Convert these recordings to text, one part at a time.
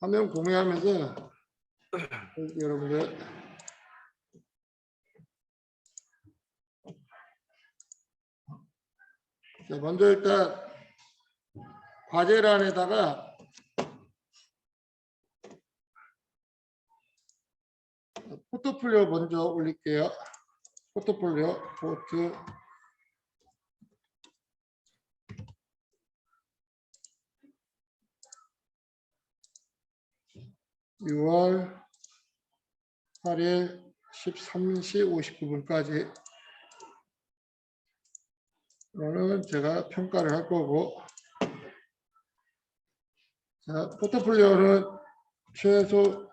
화면 공유하면서 여러분들 자, 먼저 일단 과제란에다가 포트폴리오 먼저 올릴게요. 포트폴리오 포트 6월 8일 13시 59분까지 이거는 제가 평가를 할 거고, 자, 포트폴리오는 최소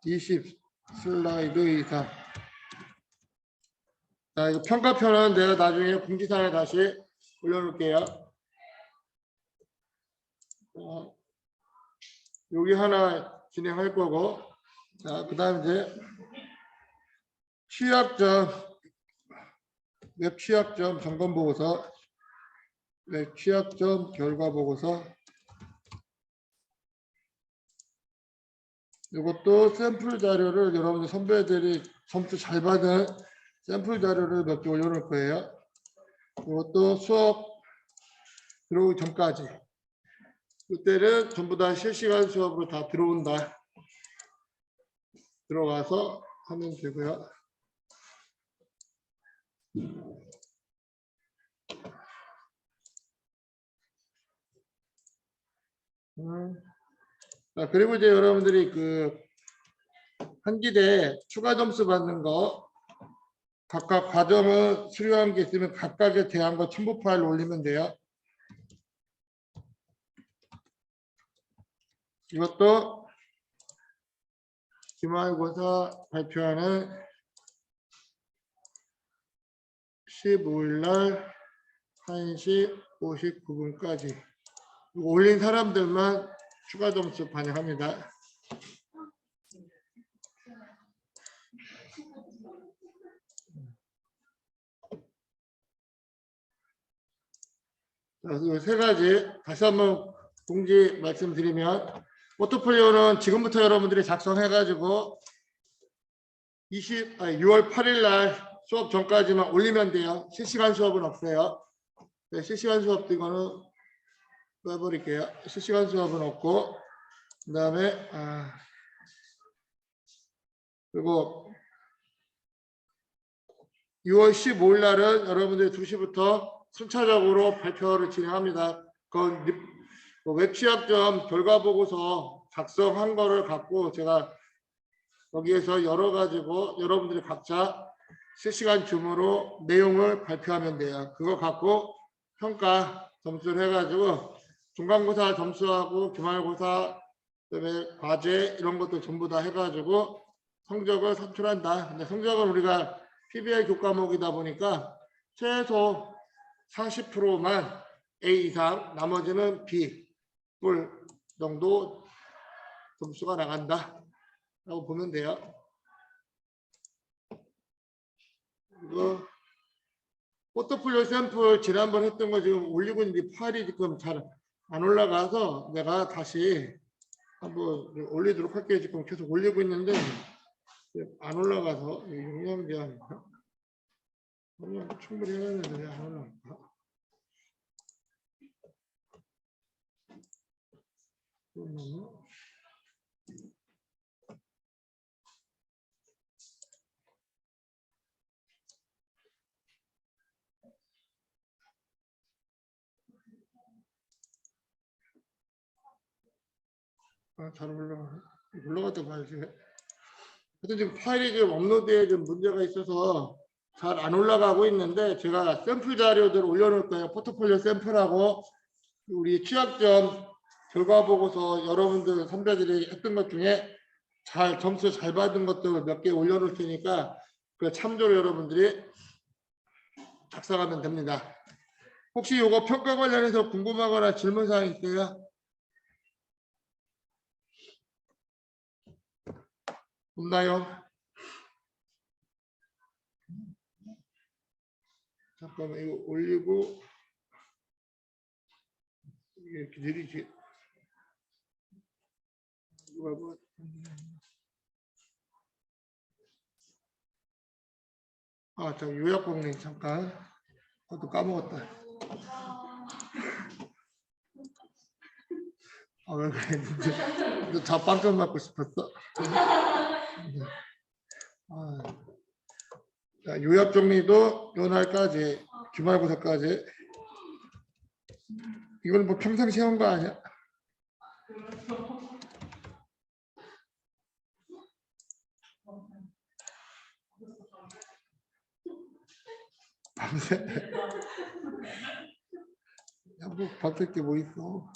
20 슬라이드 이상. 자, 이거 평가표는 내가 나중에 공지사에 다시 올려놓을게요. 여기 하나 진행할 거고, 자, 그 다음 이제 취약점, 웹 취약점 점검 보고서, 웹 취약점 결과 보고서. 이것도 샘플 자료를 여러분들 선배들이 점수 잘 받은 샘플 자료를 몇 개 올려놓을 거예요. 이것도 수업 들어오기 전까지. 그때는 전부 다 실시간 수업으로 다 들어온다. 들어가서 하면 되고요. 자, 그리고 이제 여러분들이 그 한기대 추가 점수 받는 거 각각 과정을 수료한 게 있으면 각각에 대한 거 첨부 파일 올리면 돼요. 이것도 기말고사 발표하는 15일 날 1시 59분까지 올린 사람들만 추가 점수 반영합니다. 이 세 가지 다시 한번 공지 말씀드리면, 포트폴리오는 지금부터 여러분들이 작성해가지고 6월 8일 날 수업 전까지만 올리면 돼요. 실시간 수업은 없어요. 네, 실시간 수업도 이거는 빼버릴게요. 실시간 수업은 없고, 그 다음에 그리고 6월 15일 날은 여러분들이 2시부터 순차적으로 발표를 진행합니다. 그 웹 취약점 결과 보고서 작성한 거를 갖고 제가 여기에서 열어가지고 여러분들이 각자 실시간 줌으로 내용을 발표하면 돼요. 그거 갖고 평가 점수를 해가지고 중간고사 점수하고 기말고사, 그다음에 과제 이런 것도 전부 다 해가지고 성적을 산출한다. 근데 성적은 우리가 PBL 교과목이다 보니까 최소 40%만 A 이상, 나머지는 B 뿔 정도 점수가 나간다 라고 보면 돼요. 이거 포트폴리오 샘플 지난번 했던 거 지금 올리고 있는데 파일이 지금 잘 안 올라가서 내가 다시 한번 올리도록 할게요. 지금 계속 올리고 있는데 안 올라가서 용량 제한인가? 용량 충분히 해놨는데 왜 안 올라갈까? 잘 올라갔다 봐야지. 하여튼 지금 파일이 좀 업로드에 좀 문제가 있어서 잘 안 올라가고 있는데, 제가 샘플 자료들 올려놓을 거예요. 포트폴리오 샘플하고 우리 취약점 결과 보고서 여러분들 선배들이 했던 것 중에 점수 잘 받은 것들 몇 개 올려놓을 테니까 그 참조로 여러분들이 작성하면 됩니다. 혹시 이거 평가 관련해서 궁금하거나 질문사항 있어요? 없나요? 잠깐만, 이거 올리고 이렇게 느리지. 저 요약공리 잠깐. 그것도 까먹었다. 왜 그래? 너 자빵점 맞고 싶었어? 자, 요약 정리도 요날까지 기말고사까지. 이건 뭐 평상시 한 거 아니야? 밤새. 야, 뭐 밤샐 게 뭐 있어?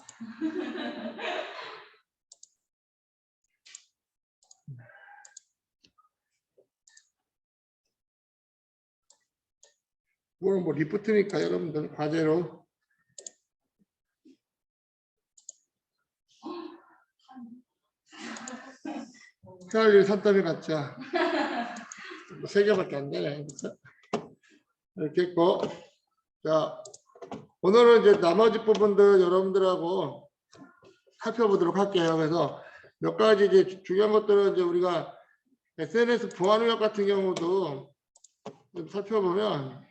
이거는 뭐 리포트니까 여러분들 과제로. 해할 일 산더미 같자. 뭐 3개밖에 안 되네. 그렇죠? 이렇게 했고, 자 오늘은 이제 나머지 부분들 여러분들하고 살펴보도록 할게요. 그래서 몇 가지 이제 중요한 것들은 이제 우리가 SNS 보안 의혹 같은 경우도 좀 살펴보면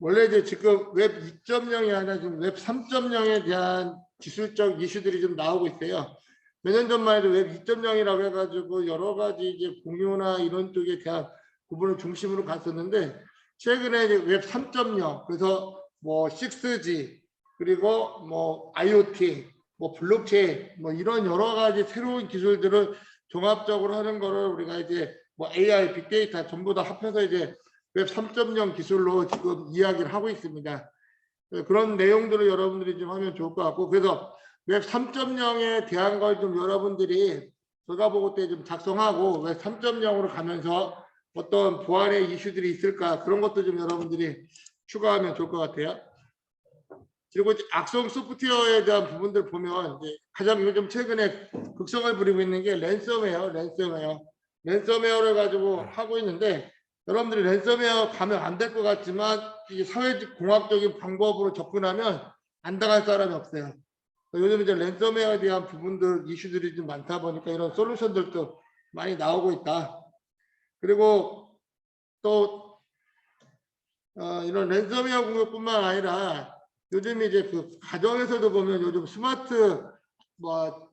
원래 이제 지금 웹 2.0이 아니라 지금 웹 3.0에 대한 기술적 이슈들이 좀 나오고 있어요. 몇 년 전만 해도 웹 2.0이라고 해가지고 여러 가지 이제 공유나 이런 쪽에 대한 부분을 중심으로 갔었는데 최근에 이제 웹 3.0 그래서 뭐 6G 그리고 뭐 IoT 뭐 블록체인 뭐 이런 여러 가지 새로운 기술들을 종합적으로 하는 거를 우리가 이제 뭐 AI, 빅데이터 전부 다 합해서 이제 웹 3.0 기술로 지금 이야기를 하고 있습니다. 그런 내용들을 여러분들이 좀 하면 좋을 것 같고 그래서 웹 3.0에 대한 걸 좀 여러분들이 제가 보고 때 좀 작성하고 웹 3.0으로 가면서 어떤 보안의 이슈들이 있을까 그런 것도 좀 여러분들이 추가하면 좋을 것 같아요. 그리고 악성 소프트웨어에 대한 부분들 보면 이제 가장 요즘 최근에 극성을 부리고 있는 게 랜섬웨어를 가지고 하고 있는데 여러분들이 랜섬웨어 가면 안 될 것 같지만 이게 사회공학적인 방법으로 접근하면 안 당할 사람이 없어요. 요즘 이제 랜섬웨어에 대한 부분들 이슈들이 좀 많다 보니까 이런 솔루션들도 많이 나오고 있다. 그리고 또 이런 랜섬웨어 공격뿐만 아니라 요즘 이제 그 가정에서도 보면 요즘 스마트 뭐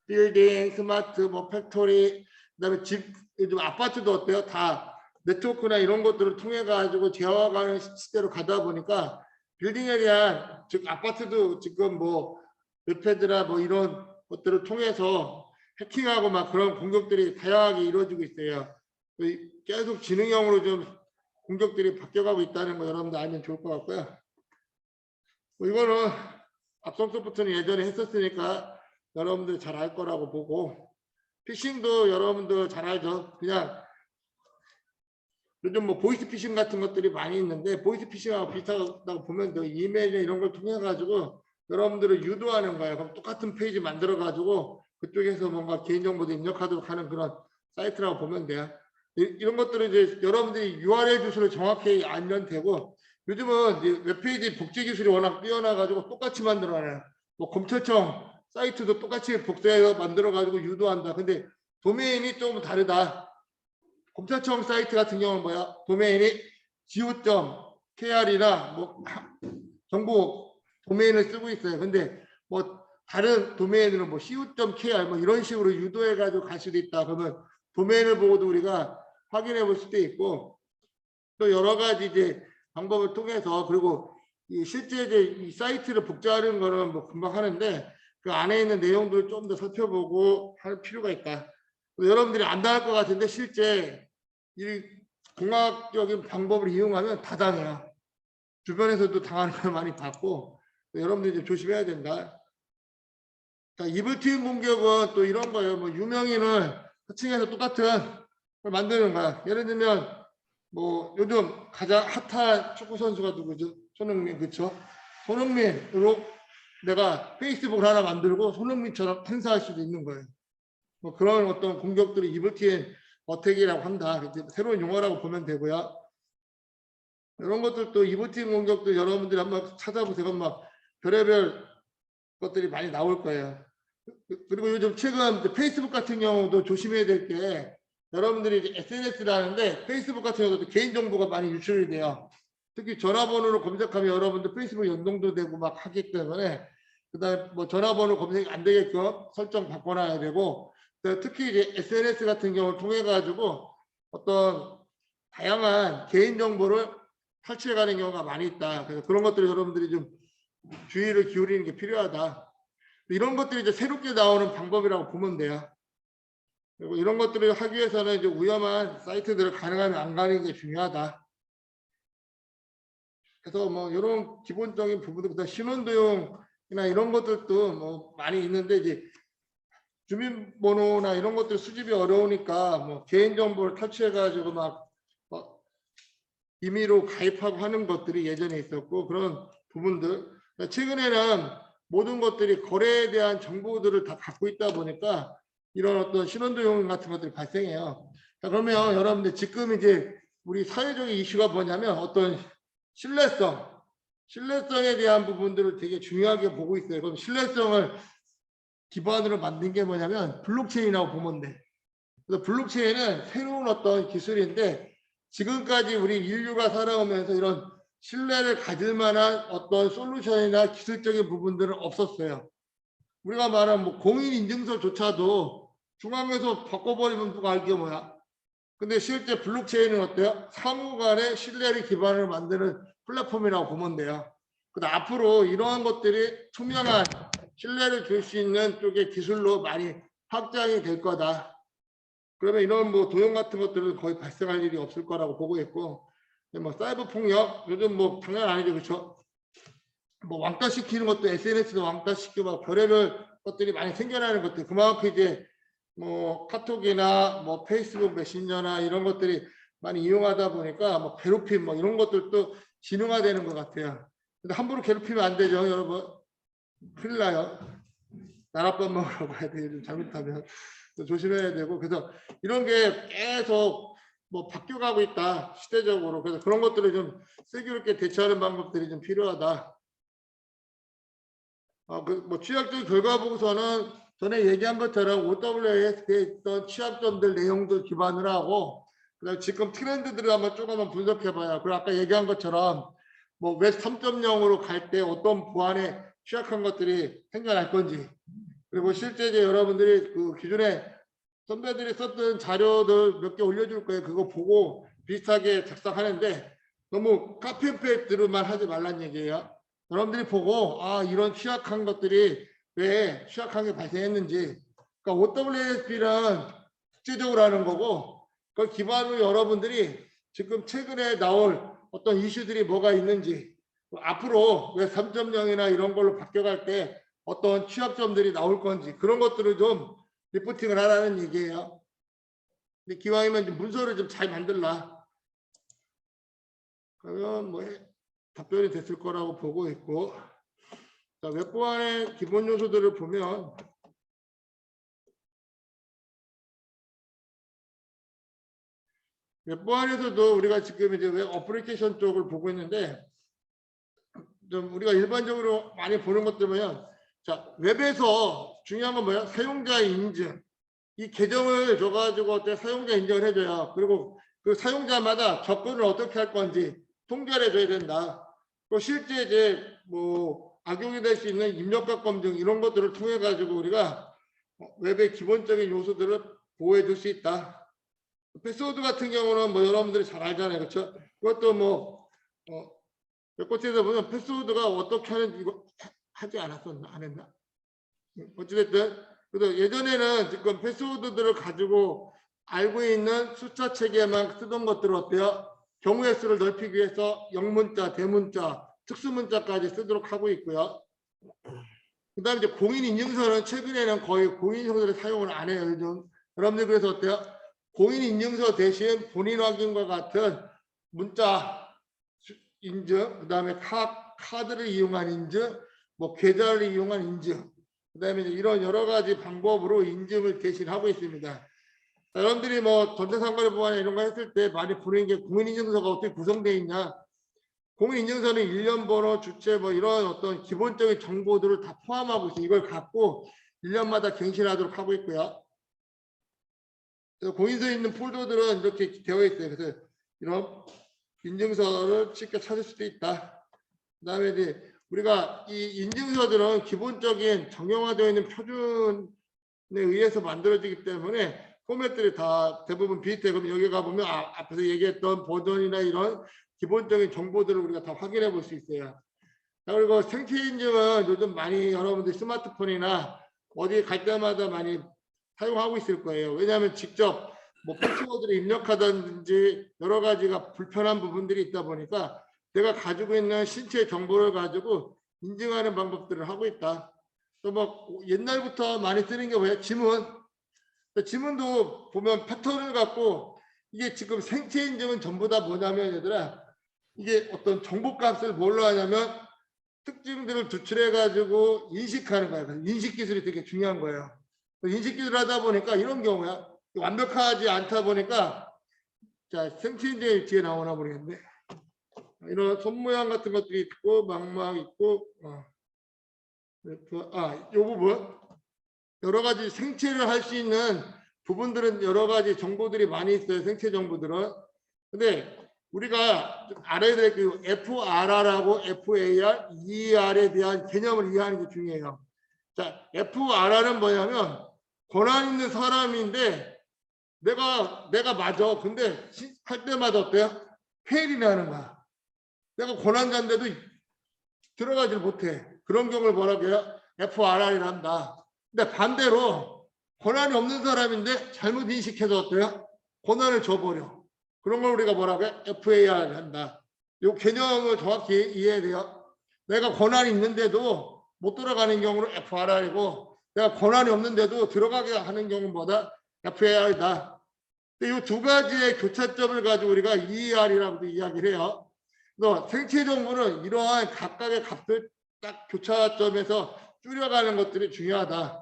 빌딩, 스마트 뭐 팩토리, 그다음에 집 요즘 아파트도 어때요? 다 네트워크나 이런 것들을 통해 가지고 제어가는 시대로 가다 보니까 빌딩에 대한 즉 아파트도 지금 뭐 웹패드나 뭐 이런 것들을 통해서 해킹하고 막 그런 공격들이 다양하게 이루어지고 있어요. 계속 지능형으로 좀 공격들이 바뀌어가고 있다는 거 여러분들 알면 좋을 것 같고요. 뭐 이거는 악성 소프트는 예전에 했었으니까 여러분들 잘 알 거라고 보고 피싱도 여러분들 잘 알죠. 그냥 요즘 뭐 보이스 피싱 같은 것들이 많이 있는데 보이스 피싱하고 비슷하다고 보면 돼. 이메일이나 이런 걸 통해 가지고 여러분들을 유도하는 거예요. 그럼 똑같은 페이지 만들어 가지고 그쪽에서 뭔가 개인정보도 입력하도록 하는 그런 사이트라고 보면 돼요. 이런 것들은 이제 여러분들이 URL 주소를 정확히 알면 되고 요즘은 웹페이지 복제 기술이 워낙 뛰어나 가지고 똑같이 만들어놔요. 뭐 검찰청 사이트도 똑같이 복제해서 만들어 가지고 유도한다. 근데 도메인이 좀 다르다. 검찰청 사이트 같은 경우는 뭐야? 도메인이 go.kr이나 뭐 정부 도메인을 쓰고 있어요. 근데 뭐 다른 도메인으로 뭐 co.kr 뭐 이런 식으로 유도해 가지고 갈 수도 있다. 그러면 도메인을 보고도 우리가 확인해 볼 수도 있고 또 여러 가지 이제 방법을 통해서 그리고 실제 이제 이 사이트를 복제하는 거는 뭐 금방 하는데 그 안에 있는 내용들을 좀 더 살펴보고 할 필요가 있다. 여러분들이 안 당할 것 같은데 실제 이 공학적인 방법을 이용하면 다 당해요. 주변에서도 당하는 걸 많이 봤고 여러분들이 좀 조심해야 된다. 자, 이블팀 공격은 또 이런 거예요. 뭐 유명인을 호칭해서 똑같은 걸 만드는 거야. 예를 들면 뭐 요즘 가장 핫한 축구 선수가 누구죠? 손흥민, 그렇죠? 손흥민으로 내가 페이스북을 하나 만들고 손흥민처럼 행사할 수도 있는 거예요. 뭐 그런 어떤 공격들을 이블티엔 어택이라고 한다. 새로운 용어라고 보면 되고요. 이런 것들도 이블티엔 공격도 여러분들이 한번 찾아보세요. 막 별의별 것들이 많이 나올 거예요. 그리고 요즘 최근 페이스북 같은 경우도 조심해야 될 게 여러분들이 SNS를 하는데 페이스북 같은 경우도 개인정보가 많이 유출이 돼요. 특히 전화번호로 검색하면 여러분들 페이스북 연동도 되고 막 하기 때문에 그다음에 뭐 전화번호 검색이 안 되게끔 설정 바꿔놔야 되고 특히 이제 SNS 같은 경우를 통해 가지고 어떤 다양한 개인정보를 탈취해가는 경우가 많이 있다. 그래서 그런 것들을 여러분들이 좀 주의를 기울이는 게 필요하다. 이런 것들이 이제 새롭게 나오는 방법이라고 보면 돼요. 그리고 이런 것들을 하기 위해서는 이제 위험한 사이트들을 가능하면 안 가는 게 중요하다. 그래서 뭐 이런 기본적인 부분들, 그다음 신원도용이나 이런 것들도 뭐 많이 있는데 이제 주민번호나 이런 것들 수집이 어려우니까 뭐 개인정보를 탈취해가지고 막 임의로 가입하고 하는 것들이 예전에 있었고 그런 부분들. 최근에는 모든 것들이 거래에 대한 정보들을 다 갖고 있다 보니까 이런 어떤 신원도용 같은 것들이 발생해요. 자, 그러면 여러분들 지금 이제 우리 사회적인 이슈가 뭐냐면 어떤 신뢰성에 대한 부분들을 되게 중요하게 보고 있어요. 그럼 신뢰성을 기반으로 만든 게 뭐냐면 블록체인이라고 보면 돼. 그래서 블록체인은 새로운 어떤 기술인데 지금까지 우리 인류가 살아오면서 이런 신뢰를 가질 만한 어떤 솔루션이나 기술적인 부분들은 없었어요. 우리가 말하는 뭐 공인인증서조차도 중앙에서 바꿔버리면 누가 알게 뭐야. 근데 실제 블록체인은 어때요? 상호 간의 신뢰를 기반으로 만드는 플랫폼이라고 보면 돼요. 근데 앞으로 이러한 것들이 투명한 신뢰를 줄 수 있는 쪽의 기술로 많이 확장이 될 거다. 그러면 이런 뭐 도용 같은 것들은 거의 발생할 일이 없을 거라고 보고 있고, 뭐 사이버 폭력 요즘 뭐 장난 아니죠, 그렇죠? 뭐 왕따시키는 것도 SNS도 왕따시키고 막 별의별 것들이 많이 생겨나는 것들, 그만큼 이제 뭐 카톡이나 뭐 페이스북 메신저나 이런 것들이 많이 이용하다 보니까 뭐 괴롭힘 뭐 이런 것들도 진흥화되는 것 같아요. 근데 함부로 괴롭히면 안 되죠, 여러분. 큰일 나요. 나랏밥 먹으러 가야 돼요. 좀 잘못하면 조심해야 되고. 그래서 이런 게 계속 뭐 바뀌어가고 있다, 시대적으로. 그래서 그런 것들을 좀 슬기롭게 대처하는 방법들이 좀 필요하다. 뭐 취약점 결과 보고서는 전에 얘기한 것처럼 OWASP에 있던 취약점들 내용들 기반으로 하고, 그다음 지금 트렌드들을 한번 조금만 분석해봐요. 그리고 아까 얘기한 것처럼 뭐 웹 3.0으로 갈 때 어떤 보안에 취약한 것들이 생겨날 건지, 그리고 실제 이제 여러분들이 그 기존에 선배들이 썼던 자료들 몇 개 올려줄 거예요. 그거 보고 비슷하게 작성하는데 너무 카피페이스트로만 하지 말란 얘기예요. 여러분들이 보고 이런 취약한 것들이 왜 취약한 게 발생했는지, 그러니까 OWASP는 국제적으로 하는 거고 그 기반으로 여러분들이 지금 최근에 나올 어떤 이슈들이 뭐가 있는지, 앞으로 왜 3.0이나 이런 걸로 바뀌어갈 때 어떤 취약점들이 나올 건지 그런 것들을 좀 리포팅을 하라는 얘기예요. 근데 기왕이면 좀 문서를 좀 잘 만들라. 그러면 뭐 답변이 됐을 거라고 보고 있고, 자, 웹보안의 기본 요소들을 보면 웹보안에서도 우리가 지금 이제 웹 어플리케이션 쪽을 보고 있는데 좀 우리가 일반적으로 많이 보는 것들 보면, 자, 웹에서 중요한 건 뭐야? 사용자 인증. 이 계정을 줘가지고 어때 사용자 인정을 해줘요. 그리고 그 사용자마다 접근을 어떻게 할 건지 통제를 해줘야 된다. 또 실제 이제 뭐 악용이 될 수 있는 입력각 검증 이런 것들을 통해 가지고 우리가 웹의 기본적인 요소들을 보호해 줄 수 있다. 패스워드 같은 경우는 뭐 여러분들이 잘 알잖아요, 그렇죠? 그것도 뭐 몇 곳에서 보면 패스워드가 어떻게 하는지 이거 하지 않았었나, 안 했나? 어찌됐든 그래서 예전에는 지금 패스워드들을 가지고 알고 있는 숫자 체계만 쓰던 것들을 어때요? 경우의 수를 넓히기 위해서 영문자, 대문자, 특수문자까지 쓰도록 하고 있고요. 그 다음에 이제 공인인증서는 최근에는 거의 공인인증서를 사용을 안 해요. 요즘 여러분들 그래서 어때요? 공인인증서 대신 본인 확인과 같은 문자 인증, 그 다음에 카드를 이용한 인증, 뭐 계좌를 이용한 인증, 그다음에 이런 여러 가지 방법으로 인증을 개시하고 있습니다. 여러분들이 뭐 전자상거래 보안이나 이런 거 했을 때 많이 보는 게 공인인증서가 어떻게 구성되어 있냐. 공인인증서는 일련 번호, 주체 뭐 이런 어떤 기본적인 정보들을 다 포함하고 있어요. 이걸 갖고 1년마다 갱신하도록 하고 있고요. 그래서 공인서에 있는 폴더들은 이렇게 되어 있어요. 그래서 이런 인증서를 쉽게 찾을 수도 있다. 그다음에 이제 우리가 이 인증서들은 기본적인 정형화되어 있는 표준에 의해서 만들어지기 때문에 포맷들이 다 대부분 비슷해. 그럼 여기 가보면 앞에서 얘기했던 버전이나 이런 기본적인 정보들을 우리가 다 확인해 볼 수 있어요. 그리고 생체 인증은 요즘 많이 여러분들 스마트폰이나 어디 갈 때마다 많이 사용하고 있을 거예요. 왜냐하면 직접 뭐 패스워드를 입력하든지 여러 가지가 불편한 부분들이 있다 보니까 내가 가지고 있는 신체 정보를 가지고 인증하는 방법들을 하고 있다. 또 뭐 옛날부터 많이 쓰는 게 뭐예요? 지문. 지문도 보면 패턴을 갖고 이게 지금 생체 인증은 전부 다 뭐냐면 얘들아 이게 어떤 정보값을 뭘로 하냐면 특징들을 도출해 가지고 인식하는 거야. 인식 기술이 되게 중요한 거예요. 인식 기술 하다 보니까 이런 경우야. 완벽하지 않다 보니까 자 생체 인증이 뒤에 나오나 모르겠는데 이런 손 모양 같은 것도 있고 망막 있고 이 부분 여러 가지 생체를 할 수 있는 부분들은 여러 가지 정보들이 많이 있어요. 생체 정보들은. 근데 우리가 알아야 될 그 FRR하고 FAR, ER에 대한 개념을 이해하는 게 중요해요. 자, FRR은 뭐냐면 권한 있는 사람인데 내가 맞아. 근데 할 때마다 어때요? 페일이 나는 거야. 내가 권한자인데도 들어가질 못해. 그런 경우를 뭐라고 해요? FRR이라 한다. 근데 반대로 권한이 없는 사람인데 잘못 인식해서 어때요? 권한을 줘버려. 그런 걸 우리가 뭐라고 해? FAR을 한다. 이 개념을 정확히 이해해야 돼요. 내가 권한이 있는데도 못 들어가는 경우는 FRR이고 내가 권한이 없는데도 들어가게 하는 경우는 뭐다? FAR이다. 근데 이 두 가지의 교차점을 가지고 우리가 ER이라고도 이야기를 해요. 그래서 생체 정보는 이러한 각각의 값을 딱 교차점에서 줄여가는 것들이 중요하다.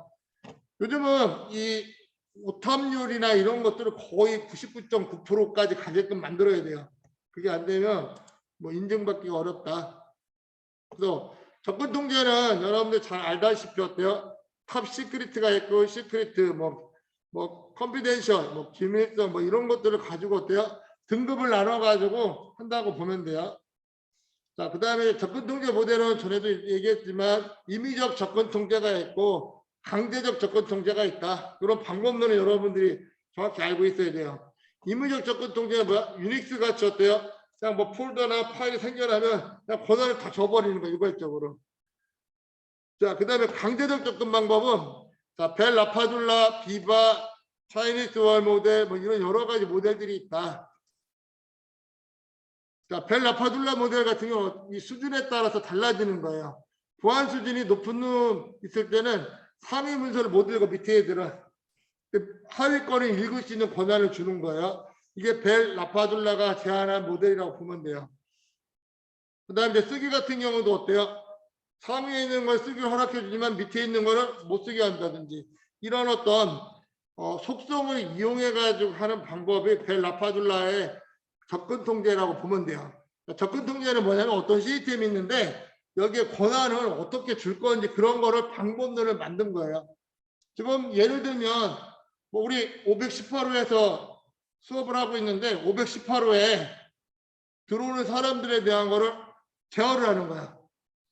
요즘은 이 오탐률이나 이런 것들을 거의 99.9%까지 가게끔 만들어야 돼요. 그게 안 되면 뭐 인증받기가 어렵다. 그래서 접근 통제는 여러분들 잘 알다시피 어때요? 탑 시크릿가 있고 시크릿 뭐 컨피덴셜 뭐 기밀성 뭐 이런 것들을 가지고 어때요? 등급을 나눠 가지고 한다고 보면 돼요. 자, 그다음에 접근 통제 모델은 전에도 얘기했지만 임의적 접근 통제가 있고 강제적 접근 통제가 있다. 그런 방법론을 여러분들이 정확히 알고 있어야 돼요. 임의적 접근 통제는 뭐야? 유닉스 같이 어때요? 그냥 뭐 폴더나 파일이 생겨나면 그냥 권한을 다 줘버리는 거예요. 일괄적으로. 자, 그다음에 강제적 접근 방법은 자, 벨 라파둘라, 비바, 차이니스 월 모델 뭐 이런 여러 가지 모델들이 있다. 자, 벨 라파둘라 모델 같은 경우 이 수준에 따라서 달라지는 거예요. 보안 수준이 높은 놈 있을 때는 상위 문서를 못 읽고 밑에 애들은 하위 거는 읽을 수 있는 권한을 주는 거예요. 이게 벨 라파둘라가 제안한 모델이라고 보면 돼요. 그 다음에 쓰기 같은 경우도 어때요? 상위에 있는 걸 쓰기를 허락해 주지만 밑에 있는 거는 못 쓰게 한다든지 이런 어떤 속성을 이용해 가지고 하는 방법이 벨 라파둘라의 접근 통제라고 보면 돼요. 접근 통제는 뭐냐면 어떤 시스템이 있는데 여기에 권한을 어떻게 줄 건지 그런 거를 방법론을 만든 거예요. 지금 예를 들면 뭐 우리 518호에서 수업을 하고 있는데 518호에 들어오는 사람들에 대한 거를 제어를 하는 거야.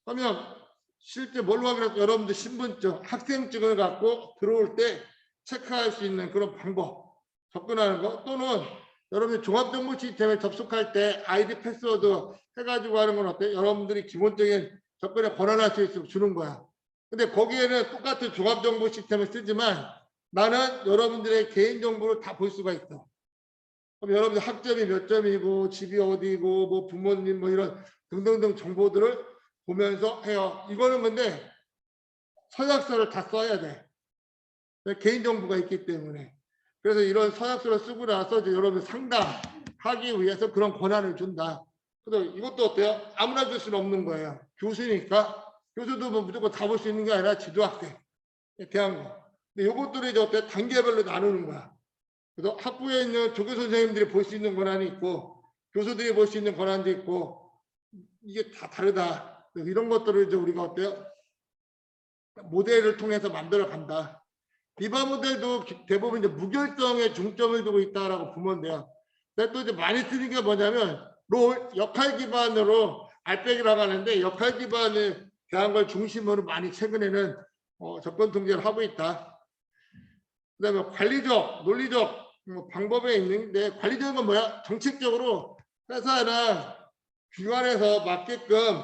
그러면 실제 뭘로 확인해서 여러분들 신분증, 학생증을 갖고 들어올 때 체크할 수 있는 그런 방법 접근하는 거 또는 여러분이 종합정보 시스템에 접속할 때 아이디 패스워드 해가지고 하는 건 어때? 여러분들이 기본적인 접근에 권한할 수 있도록 주는 거야. 근데 거기에는 똑같은 종합정보 시스템을 쓰지만 나는 여러분들의 개인정보를 다 볼 수가 있어. 그럼 여러분들 학점이 몇 점이고 집이 어디고 뭐 부모님 뭐 이런 등등등 정보들을 보면서 해요. 이거는 근데 서약서를 다 써야 돼. 개인정보가 있기 때문에. 그래서 이런 서약서를 쓰고 나서 이제 여러분 상담하기 위해서 그런 권한을 준다. 그래서 이것도 어때요? 아무나 줄 수는 없는 거예요. 교수니까 교수도 뭐 무조건 다 볼 수 있는 게 아니라 지도학생. 대한 거. 근데 요것들을 이제 어때 단계별로 나누는 거야. 그래서 학부에 있는 조교 선생님들이 볼 수 있는 권한이 있고 교수들이 볼 수 있는 권한도 있고 이게 다 다르다. 이런 것들을 이제 우리가 어때요? 모델을 통해서 만들어 간다. 비바 모델도 대부분 이제 무결성에 중점을 두고 있다라고 보면 돼요. 근데 또 이제 많이 쓰는 게 뭐냐면 롤 역할 기반으로 알백이라고 하는데 역할 기반에 대한 걸 중심으로 많이 최근에는 접근 통제를 하고 있다. 그다음에 관리적, 논리적 방법에 있는데 관리적인 건 뭐야? 정책적으로 회사나 기관에서 맞게끔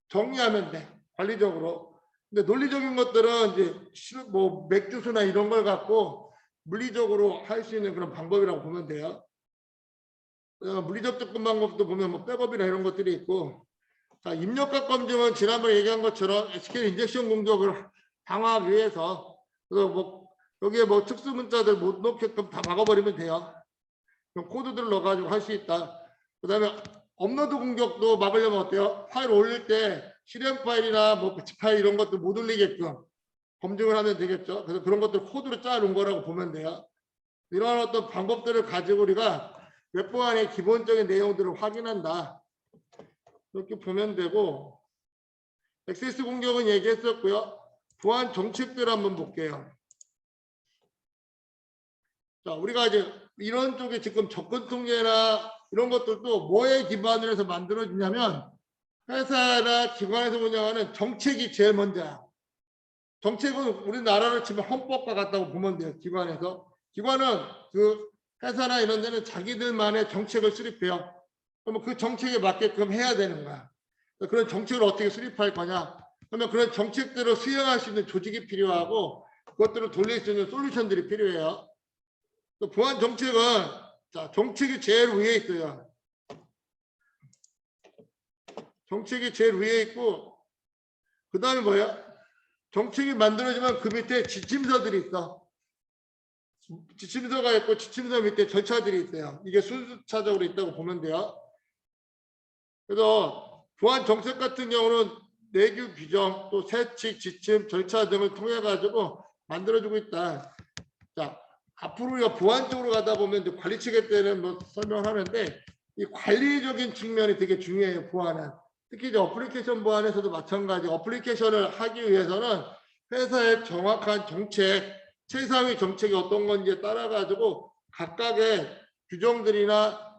정리하면 돼. 관리적으로. 근데 논리적인 것들은 이제 뭐 맥주수나 이런 걸 갖고 물리적으로 할 수 있는 그런 방법이라고 보면 돼요. 물리적 접근 방법도 보면 뭐 백업이나 이런 것들이 있고, 자, 입력각 검증은 지난번에 얘기한 것처럼 SQL 인젝션 공격을 방어하기 위해서 그래서 뭐 여기에 뭐 특수 문자들 못 넣게끔 다 막아버리면 돼요. 그럼 코드들을 넣어가지고 할 수 있다. 그다음에 업로드 공격도 막으려면 어때요? 파일 올릴 때 실행 파일이나 뭐 배치 파일 이런 것들 못 올리게끔 검증을 하면 되겠죠. 그래서 그런 것들 코드로 짜놓은 거라고 보면 돼요. 이런 어떤 방법들을 가지고 우리가 웹 보안의 기본적인 내용들을 확인한다. 이렇게 보면 되고, 액세스 공격은 얘기했었고요. 보안 정책들 한번 볼게요. 자, 우리가 이제 이런 쪽에 지금 접근 통제나 이런 것들도 뭐에 기반을 해서 만들어지냐면 회사나 기관에서 운영하는 정책이 제일 먼저야. 정책은 우리나라를 치면 헌법과 같다고 보면 돼요. 기관에서. 기관은 그 회사나 이런 데는 자기들만의 정책을 수립해요. 그러면 그 정책에 맞게끔 해야 되는 거야. 그런 정책을 어떻게 수립할 거냐. 그러면 그런 정책들을 수행할 수 있는 조직이 필요하고 그것들을 돌릴 수 있는 솔루션들이 필요해요. 또 보안 정책은 자, 정책이 제일 위에 있어요. 정책이 제일 위에 있고 그 다음에 뭐야? 정책이 만들어지면 그 밑에 지침서들이 있어. 지침서가 있고 지침서 밑에 절차들이 있어요. 이게 순차적으로 있다고 보면 돼요. 그래서 보안 정책 같은 경우는 내규 규정, 또 세칙, 지침, 절차 등을 통해 가지고 만들어주고 있다. 자, 앞으로 우리가 보안 쪽으로 가다 보면 이제 관리 체계 때는 뭐 설명하는데 이 관리적인 측면이 되게 중요해요. 보안은. 특히 이제 어플리케이션 보안에서도 마찬가지. 어플리케이션을 하기 위해서는 회사의 정확한 정책, 최상위 정책이 어떤 건지에 따라 가지고 각각의 규정들이나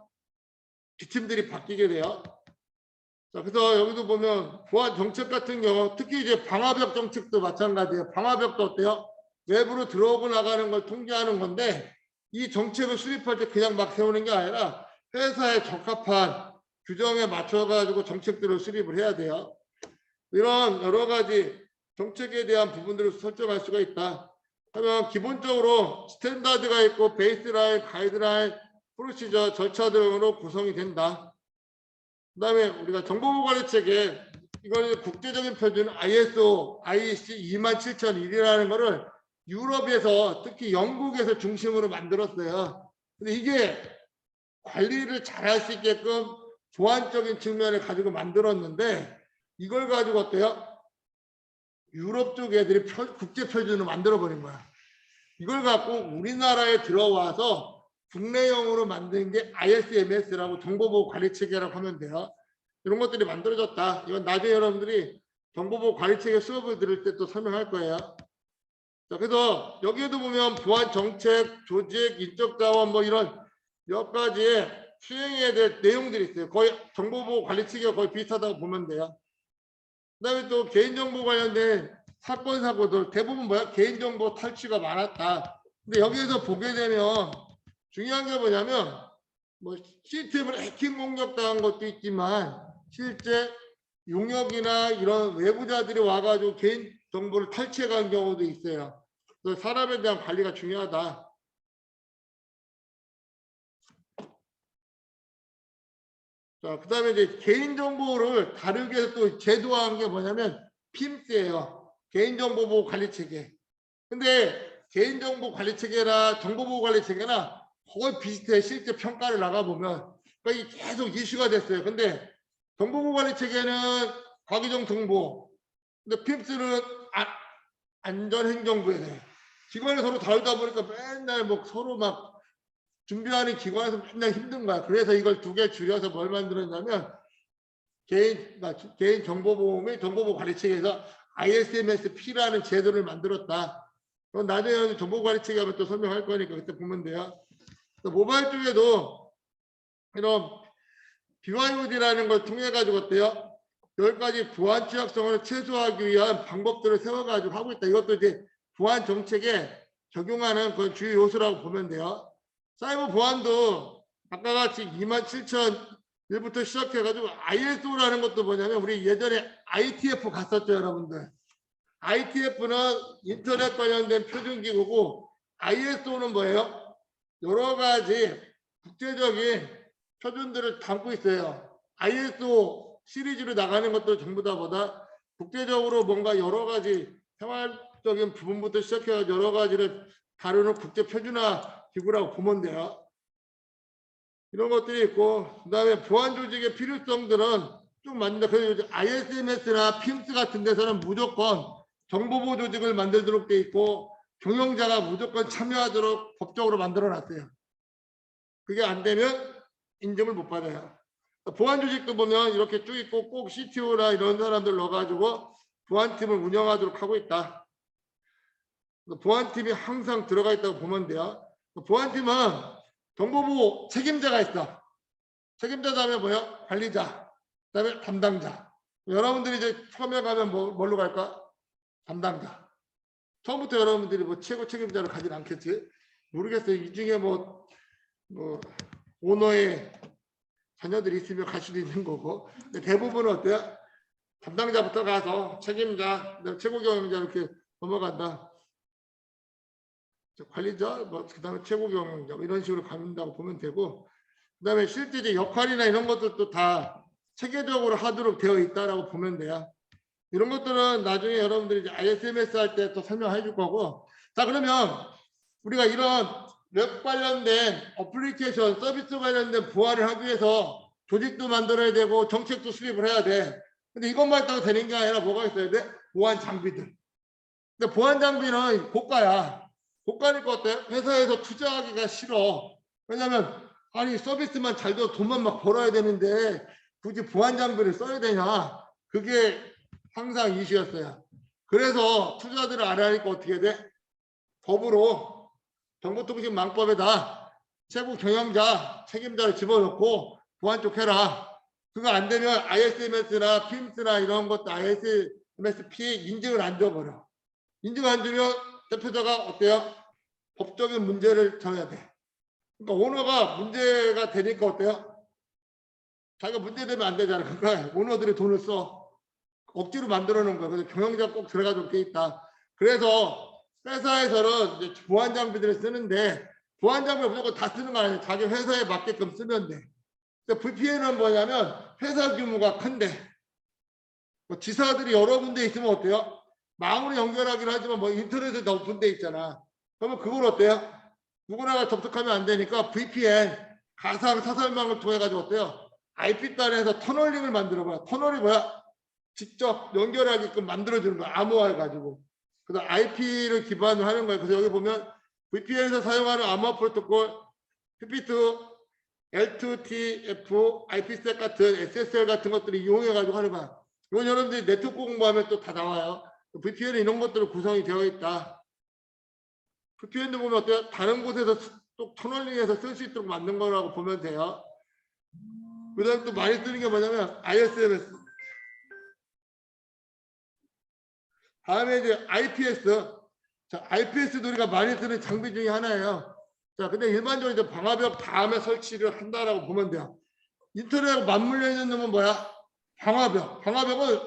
지침들이 바뀌게 돼요. 자, 그래서 여기도 보면 보안 정책 같은 경우 특히 이제 방화벽 정책도 마찬가지예요. 방화벽도 어때요? 외부로 들어오고 나가는 걸 통제하는 건데 이 정책을 수립할 때 그냥 막 세우는 게 아니라 회사에 적합한 규정에 맞춰 가지고 정책들을 수립을 해야 돼요. 이런 여러 가지 정책에 대한 부분들을 설정할 수가 있다. 그러면 기본적으로 스탠다드가 있고 베이스라인, 가이드라인, 프로시저, 절차 등으로 구성이 된다. 그다음에 우리가 정보보관리체계 이거는 국제적인 표준 ISO, IEC 27001이라는 거를 유럽에서 특히 영국에서 중심으로 만들었어요. 근데 이게 관리를 잘할 수 있게끔 보안적인 측면을 가지고 만들었는데 이걸 가지고 어때요? 유럽 쪽 애들이 국제 표준을 만들어 버린 거야. 이걸 갖고 우리나라에 들어와서 국내용으로 만든 게 ISMS라고 정보보호 관리 체계라고 하면 돼요. 이런 것들이 만들어졌다. 이건 나중에 여러분들이 정보보호 관리 체계 수업을 들을 때 또 설명할 거예요. 자, 그래서 여기에도 보면 보안 정책, 조직, 인적 자원 뭐 이런 몇 가지의 수행해야 될 내용들이 있어요. 거의 정보보호 관리 체계가 거의 비슷하다고 보면 돼요. 그다음에 또 개인정보 관련된 사건 사고들 대부분 뭐야? 개인정보 탈취가 많았다. 근데 여기에서 보게 되면 중요한 게 뭐냐면 뭐 시스템을 해킹 공격당한 것도 있지만 실제 용역이나 이런 외부자들이 와가지고 개인 정보를 탈취해간 경우도 있어요. 그래서 사람에 대한 관리가 중요하다. 자, 그다음에 이제 개인정보를 다르게 해서 또 제도화한 게 뭐냐면 PIMS예요. 개인정보보호 관리 체계. 근데 개인정보 관리 체계나 정보보호 관리 체계나 거의 비슷해. 실제 평가를 나가보면. 그러니까 이게 계속 이슈가 됐어요. 근데 정보보호 관리 체계는 과기정 정보. 근데 PIMS는 안전행정부에 대해 기관이 서로 다르다 보니까 맨날 뭐 서로 막 준비하는 기관에서 맨날 힘든 거야. 그래서 이걸 두 개 줄여서 뭘 만들었냐면 개인 정보보호 및 정보보호 관리체계에서 ISMS-P라는 제도를 만들었다. 그건 나중에 정보관리체계 하면 또 설명할 거니까 그때 보면 돼요. 모바일 쪽에도 이런 BYOD라는 걸 통해 가지고 어때요? 10가지 보안 취약성을 최소화하기 위한 방법들을 세워가지고 하고 있다. 이것도 이제 보안 정책에 적용하는 그 주요 요소라고 보면 돼요. 사이버 보안도 아까 같이 27001부터 시작해가지고 ISO라는 것도 뭐냐면 우리 예전에 ITF 갔었죠, 여러분들. ITF는 인터넷 관련된 표준기구고 ISO는 뭐예요? 여러 가지 국제적인 표준들을 담고 있어요. ISO 시리즈로 나가는 것도 전부 다 보다 국제적으로 뭔가 여러 가지 생활적인 부분부터 시작해서 여러 가지를 다루는 국제 표준화 기구라고 보면 돼요. 이런 것들이 있고 그다음에 보안 조직의 필요성들은 쭉 만든다. 그래서 ISMS나 PIMS 같은 데서는 무조건 정보보호 조직을 만들도록 돼 있고 경영자가 무조건 참여하도록 법적으로 만들어 놨어요. 그게 안 되면 인정을 못 받아요. 보안 조직도 보면 이렇게 쭉 있고 꼭 CTO나 이런 사람들 넣어가지고 보안팀을 운영하도록 하고 있다. 보안팀이 항상 들어가 있다고 보면 돼요. 보안팀은 정보보호 책임자가 있어. 책임자 다음에 뭐야? 관리자. 그다음에 담당자. 여러분들이 이제 처음에 가면 뭘로 갈까? 담당자. 처음부터 여러분들이 뭐 최고 책임자를 가진 않겠지? 모르겠어요. 이 중에 뭐 오너의 자녀들이 있으면 갈 수도 있는 거고. 근데 대부분은 어때요? 담당자부터 가서 책임자, 최고 경영자 이렇게 넘어간다. 관리자, 그다음에 최고 경영자 이런 식으로 가는다고 보면 되고, 그다음에 실제 이제 역할이나 이런 것들도 다 체계적으로 하도록 되어 있다라고 보면 돼요. 이런 것들은 나중에 여러분들이 이제 ISMS 할 때 또 설명해 줄 거고. 자, 그러면 우리가 이런 웹 관련된 어플리케이션 서비스 관련된 보안을 하기 위해서 조직도 만들어야 되고 정책도 수립을 해야 돼. 근데 이것만 있다고 되는 게 아니라 뭐가 있어야 돼? 보안 장비들. 근데 보안 장비는 고가야. 고가니까 어때? 회사에서 투자하기가 싫어. 왜냐면 아니 서비스만 잘 돼도 돈만 막 벌어야 되는데 굳이 보안 장비를 써야 되냐? 그게 항상 이슈였어요. 그래서 투자들을 안 하니까 어떻게 돼? 법으로 정보통신망법에다 최고 경영자 책임자를 집어넣고 보안 쪽 해라. 그거 안 되면 ISMS나 PIMS나 이런 것도 ISMS-P 인증을 안 줘버려. 인증 안 주면 대표자가 어때요? 법적인 문제를 져야 돼. 그러니까 오너가 문제가 되니까 어때요? 자기가 문제되면 안 되잖아. 그러니까 오너들이 돈을 써. 억지로 만들어 놓은 거야. 그래서 경영자 꼭 들어가도록 돼 있다. 그래서 회사에서는 이제 보안 장비들을 쓰는데 보안 장비를 무조건 다 쓰는 거 아니에요. 자기 회사에 맞게끔 쓰면 돼. VPN은 뭐냐면 회사 규모가 큰데 뭐 지사들이 여러 군데 있으면 어때요? 망으로 연결하긴 하지만 뭐 인터넷에 다 오픈돼 있잖아. 그러면 그걸 어때요? 누구나가 접속하면 안 되니까 VPN 가상 사설망을 통해 가지고 어때요? IP단에서 터널링을 만들어 봐요. 터널이 뭐야? 직접 연결하게끔 만들어주는 거야. 암호화 가지고. 그다음 IP를 기반으로 하는 거예요. 그래서 여기 보면 VPN에서 사용하는 암호화 프로토콜, PP2, L2TF, IPsec 같은 SSL 같은 것들을 이용해 가지고 하는 거야. 이건 여러분들이 네트워크 공부하면 또 다 나와요. VPN에 이런 것들로 구성이 되어 있다. VPN도 보면 어때요? 다른 곳에서 또 터널링해서 쓸 수 있도록 만든 거라고 보면 돼요. 그 다음에 또 많이 쓰는 게 뭐냐면 ISMS. 다음에 이제 IPS. 자, IPS도 우리가 많이 쓰는 장비 중에 하나예요. 자, 근데 일반적으로 이제 방화벽 다음에 설치를 한다라고 보면 돼요. 인터넷하고 맞물려 있는 놈은 뭐야? 방화벽. 방화벽은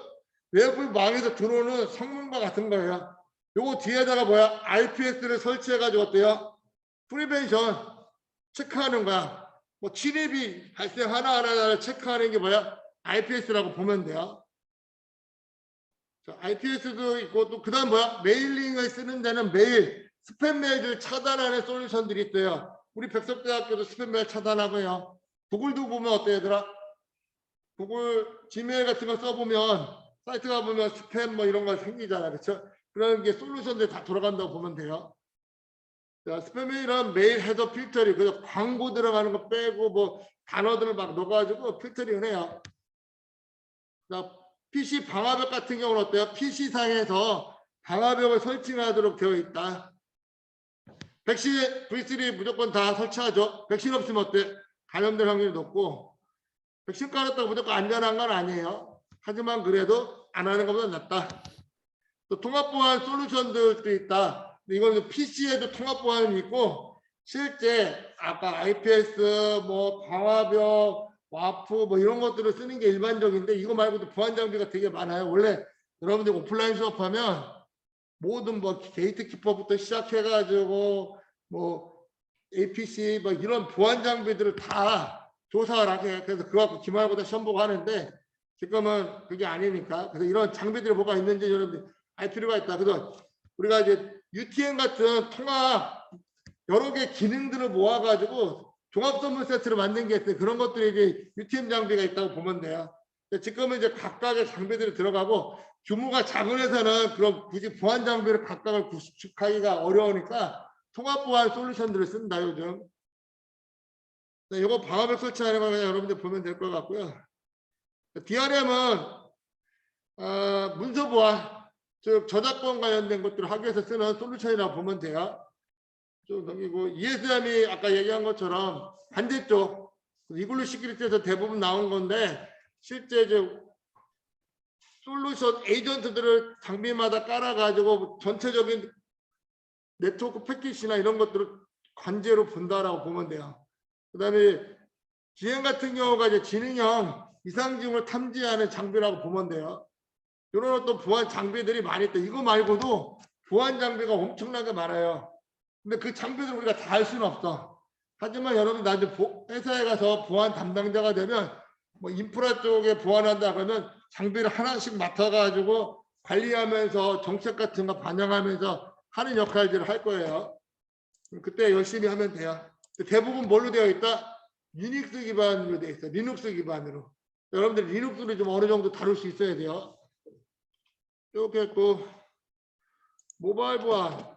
외부 망에서 들어오는 성능과 같은 거예요. 요거 뒤에다가 뭐야? IPS를 설치해가지고 어때요? 프리벤션 체크하는 거야. 뭐 침입이 발생 하나하나를 체크하는 게 뭐야? IPS라고 보면 돼요. 자, IPS도 있고 또 그다음 뭐야? 메일링을 쓰는 데는 메일, 스팸 메일을 차단하는 솔루션들이 있어요. 우리 백석대학교도 스팸 메일 차단하고요. 구글도 보면 어때 얘들아? 구글 지메일 같은 거 써보면 사이트 가보면 스팸 뭐 이런 거 생기잖아. 그렇죠? 그런 게 솔루션들이 다 돌아간다고 보면 돼요. 자, 스팸 메일은 메일 헤더 필터링, 그래서 광고 들어가는 거 빼고 뭐 단어들을 막 넣어가지고 필터링을 해요. 자, PC 방화벽 같은 경우는 어때요? PC상에서 방화벽을 설치하도록 되어 있다. 백신 V3 무조건 다 설치하죠. 백신 없으면 어때? 감염될 확률이 높고, 백신 깔았다고 무조건 안전한 건 아니에요. 하지만 그래도 안 하는 것보다 낫다. 또 통합 보안 솔루션들도 있다. 이건 PC에도 통합 보안이 있고, 실제 아까 IPS, 뭐 방화벽, 와프 뭐 이런 것들을 쓰는 게 일반적인데, 이거 말고도 보안 장비가 되게 많아요. 원래 여러분들 오프라인 수업하면 모든 뭐 게이트 키퍼부터 시작해가지고 뭐 APC 뭐 이런 보안 장비들을 다 조사를 하게, 그래서 그거 갖고 기말고사 시험 보고 하는데, 지금은 그게 아니니까. 그래서 이런 장비들이 뭐가 있는지 여러분들 알 필요가 있다. 그래서 우리가 이제 UTM 같은 통합 여러 개 기능들을 모아가지고 종합 선물 세트를 만든 게 있어요. 그런 것들이 이제 UTM 장비가 있다고 보면 돼요. 지금은 이제 각각의 장비들이 들어가고, 규모가 작은 회사는 그런 굳이 보안 장비를 각각을 구축하기가 어려우니까 통합 보안 솔루션들을 쓴다 요즘. 이거 방화벽 설치하는 거 그냥 여러분들 보면 될 것 같고요. DRM은 문서 보안, 즉 저작권 관련된 것들을 하기 위해서 쓰는 솔루션이라고 보면 돼요. 좀 넘기고, ESM이 아까 얘기한 것처럼 반대쪽 이글루 시큐리티에서 대부분 나온 건데, 실제 이제 솔루션 에이전트들을 장비마다 깔아가지고 전체적인 네트워크 패킷이나 이런 것들을 관제로 본다라고 보면 돼요. 그 다음에 GM 같은 경우가 이제 지능형 이상징후를 탐지하는 장비라고 보면 돼요. 이런 어떤 보안 장비들이 많이 있다. 이거 말고도 보안 장비가 엄청나게 많아요. 근데 그 장비들 우리가 다 할 수는 없어. 하지만 여러분 나중에 회사에 가서 보안 담당자가 되면 뭐 인프라 쪽에 보안한다 그러면 장비를 하나씩 맡아가지고 관리하면서 정책 같은 거 반영하면서 하는 역할들을 할 거예요. 그때 열심히 하면 돼요. 대부분 뭘로 되어 있다? 유닉스 기반으로 되어 있어. 리눅스 기반으로. 여러분들 리눅스를 좀 어느 정도 다룰 수 있어야 돼요. 이렇게 했고, 모바일 보안.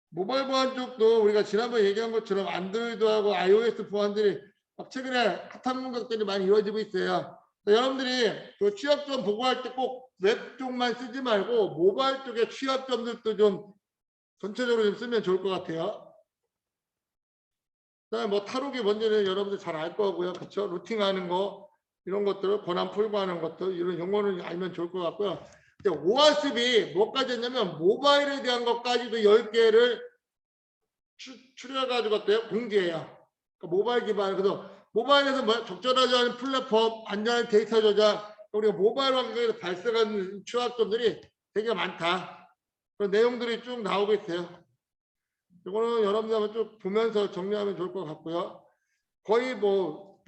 모바일 보안 쪽도 우리가 지난번에 얘기한 것처럼 안드로이드하고 iOS 보안들이 막 최근에 핫한 공격들이 많이 이루어지고 있어요. 여러분들이 그 취약점 보고할 때 꼭 웹 쪽만 쓰지 말고 모바일 쪽의 취약점들도 좀 전체적으로 좀 쓰면 좋을 것 같아요. 그다음에 뭐 탈옥이 뭔지는 여러분들 잘 알 거고요. 그렇죠? 루팅하는 거 이런 것들을 권한 풀고하는 것들 이런 용어는 알면 좋을 것 같고요. 오아스비 뭐까지 했냐면 모바일에 대한 것까지도 10개를 추려가지고 어때요? 공지해요. 그러니까 모바일 기반. 그래서 모바일에서 뭐 적절하지 않은 플랫폼, 안전한 데이터 저장, 우리가 모바일 환경에서 발생하는 취약점들이 되게 많다. 그런 내용들이 쭉 나오고 있어요. 이거는 여러분들 한번 쭉 보면서 정리하면 좋을 것 같고요. 거의 뭐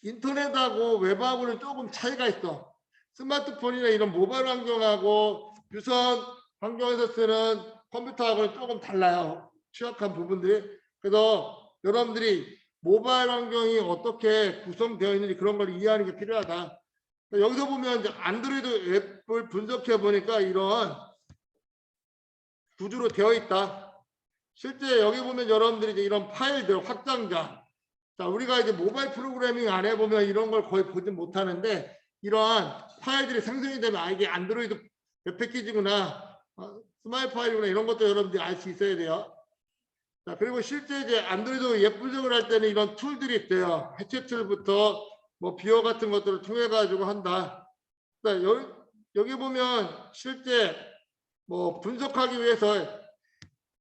인터넷하고 웹하고는 조금 차이가 있어. 스마트폰이나 이런 모바일 환경하고 유선 환경에서 쓰는 컴퓨터하고는 조금 달라요. 취약한 부분들이. 그래서 여러분들이 모바일 환경이 어떻게 구성되어 있는지 그런 걸 이해하는 게 필요하다. 여기서 보면 이제 안드로이드 앱을 분석해 보니까 이런 구조로 되어 있다. 실제 여기 보면 여러분들이 이제 이런 파일들 확장자. 자, 우리가 이제 모바일 프로그래밍 안 해보면 이런 걸 거의 보지 못하는데, 이러한 파일들이 생성이 되면 아, 이게 안드로이드 웹 패키지구나, 스마일 파일이구나, 이런 것도 여러분들이 알 수 있어야 돼요. 자, 그리고 실제 이제 안드로이드 웹 분석을 할 때는 이런 툴들이 있대요. 해체 툴부터 뭐 비어 같은 것들을 통해 가지고 한다. 자, 여기 보면 실제 뭐 분석하기 위해서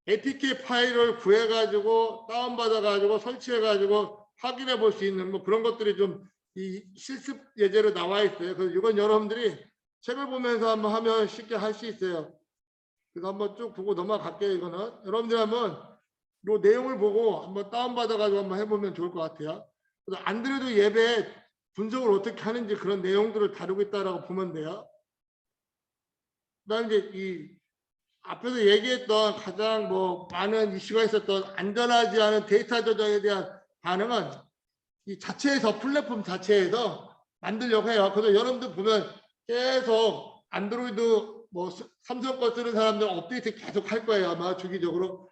APK 파일을 구해가지고 다운받아가지고 설치해가지고 확인해 볼 수 있는 뭐 그런 것들이 좀 이 실습 예제로 나와 있어요. 그래서 이건 여러분들이 책을 보면서 한번 하면 쉽게 할 수 있어요. 그래서 한번 쭉 보고 넘어갈게요. 이거는 여러분들 한번 이 내용을 보고 한번 다운받아가지고 한번 해보면 좋을 것 같아요. 그래서 안드로이드 앱에 분석을 어떻게 하는지 그런 내용들을 다루고 있다라고 보면 돼요. 그다음 이제 이 앞에서 얘기했던 가장 뭐 많은 이슈가 있었던 안전하지 않은 데이터 저장에 대한 반응은 이 자체에서 플랫폼 자체에서 만들려고 해요. 그래서 여러분들 보면 계속 안드로이드 뭐 삼성 거 쓰는 사람들 업데이트 계속 할 거예요. 아마 주기적으로.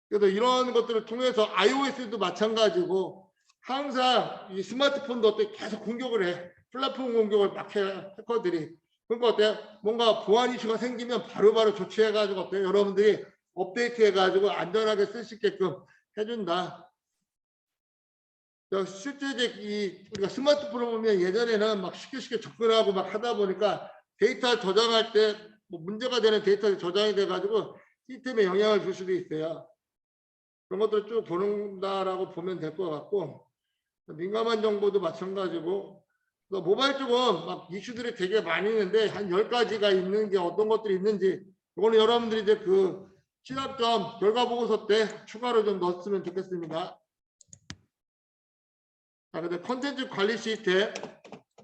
그래서 이런 것들을 통해서 iOS도 마찬가지고 항상 이 스마트폰도 어때 계속 공격을 해. 플랫폼 공격을 막 해, 해커들이. 그러니까 어때요? 뭔가 보안 이슈가 생기면 바로바로 조치해가지고 어때요? 여러분들이 업데이트 해가지고 안전하게 쓸 수 있게끔 해준다. 실제 이 우리가 스마트폰을 보면 예전에는 막 쉽게 접근하고 막 하다 보니까 데이터 저장할 때 뭐 문제가 되는 데이터가 저장이 돼가지고 시스템에 영향을 줄 수도 있어요. 그런 것들을 쭉 보는다라고 보면 될 것 같고, 민감한 정보도 마찬가지고, 모바일 쪽은 막 이슈들이 되게 많이 있는데 한 10가지가 있는 게 어떤 것들이 있는지 이거는 여러분들이 이제 그 취약점 결과 보고서 때 추가로 좀 넣었으면 좋겠습니다. 자, 근데 컨텐츠 관리 시스템,